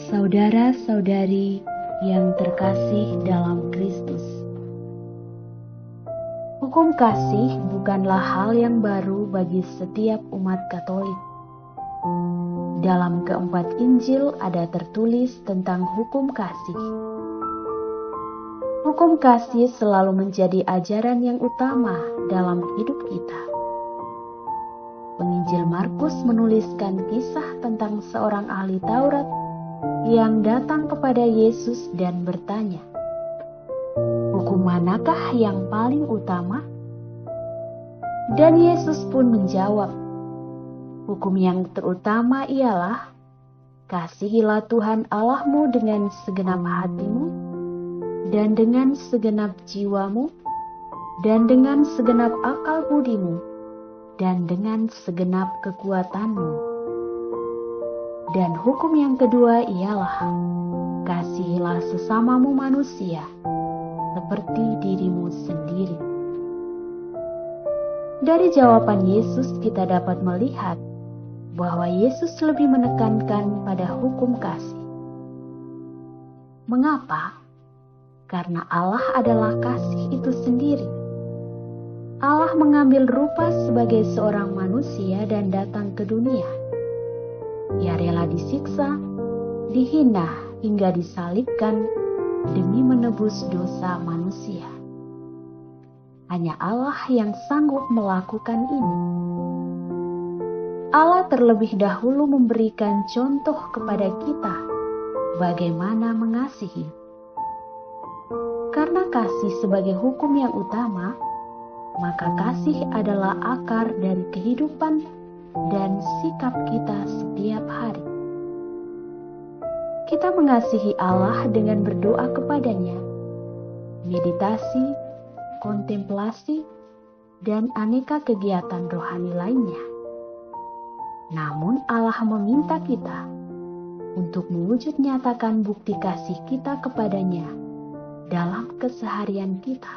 Saudara-saudari yang terkasih dalam Kristus, hukum kasih bukanlah hal yang baru bagi setiap umat Katolik. Dalam keempat Injil ada tertulis tentang hukum kasih. Hukum kasih selalu menjadi ajaran yang utama dalam hidup kita. Penginjil Markus menuliskan kisah tentang seorang ahli Taurat yang datang kepada Yesus dan bertanya, "Hukum manakah yang paling utama?" Dan Yesus pun menjawab, "Hukum yang terutama ialah, kasihilah Tuhan Allahmu dengan segenap hatimu, dan dengan segenap jiwamu, dan dengan segenap akal budimu, dan dengan segenap kekuatanmu. Dan hukum yang kedua ialah, kasihilah sesamamu manusia, seperti dirimu sendiri." Dari jawaban Yesus kita dapat melihat bahwa Yesus lebih menekankan pada hukum kasih. Mengapa? Karena Allah adalah kasih itu sendiri. Allah mengambil rupa sebagai seorang manusia dan datang ke dunia. Ia rela disiksa, dihina hingga disalibkan demi menebus dosa manusia. Hanya Allah yang sanggup melakukan ini. Allah terlebih dahulu memberikan contoh kepada kita bagaimana mengasihi. Karena kasih sebagai hukum yang utama, maka kasih adalah akar dari kehidupan dan sikap kita setiap hari. Kita mengasihi Allah dengan berdoa kepadanya, meditasi, kontemplasi, dan aneka kegiatan rohani lainnya. Namun Allah meminta kita untuk mewujud nyatakan bukti kasih kita kepadanya dalam keseharian kita.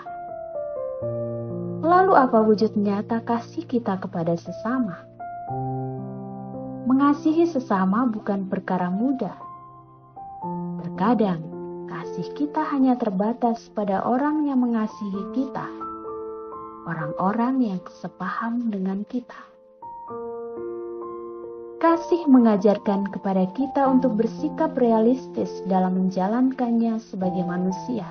Lalu apa wujud nyata kasih kita kepada sesama? Mengasihi sesama bukan perkara mudah. Terkadang kasih kita hanya terbatas pada orang yang mengasihi kita, orang-orang yang sepaham dengan kita. Kasih mengajarkan kepada kita untuk bersikap realistis dalam menjalankannya sebagai manusia.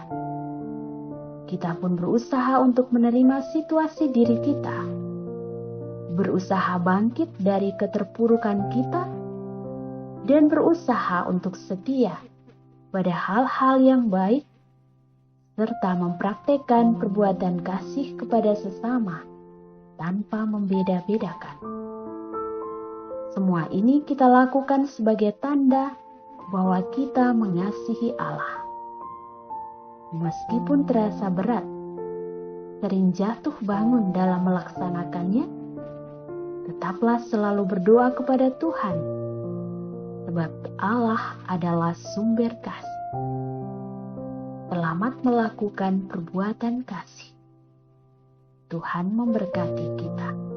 Kita pun berusaha untuk menerima situasi diri kita, berusaha bangkit dari keterpurukan kita, dan berusaha untuk setia pada hal-hal yang baik, serta mempraktekkan perbuatan kasih kepada sesama tanpa membeda-bedakan. Semua ini kita lakukan sebagai tanda bahwa kita mengasihi Allah. Meskipun terasa berat, sering jatuh bangun dalam melaksanakannya, tetaplah selalu berdoa kepada Tuhan, sebab Allah adalah sumber kasih. Selamat melakukan perbuatan kasih. Tuhan memberkati kita.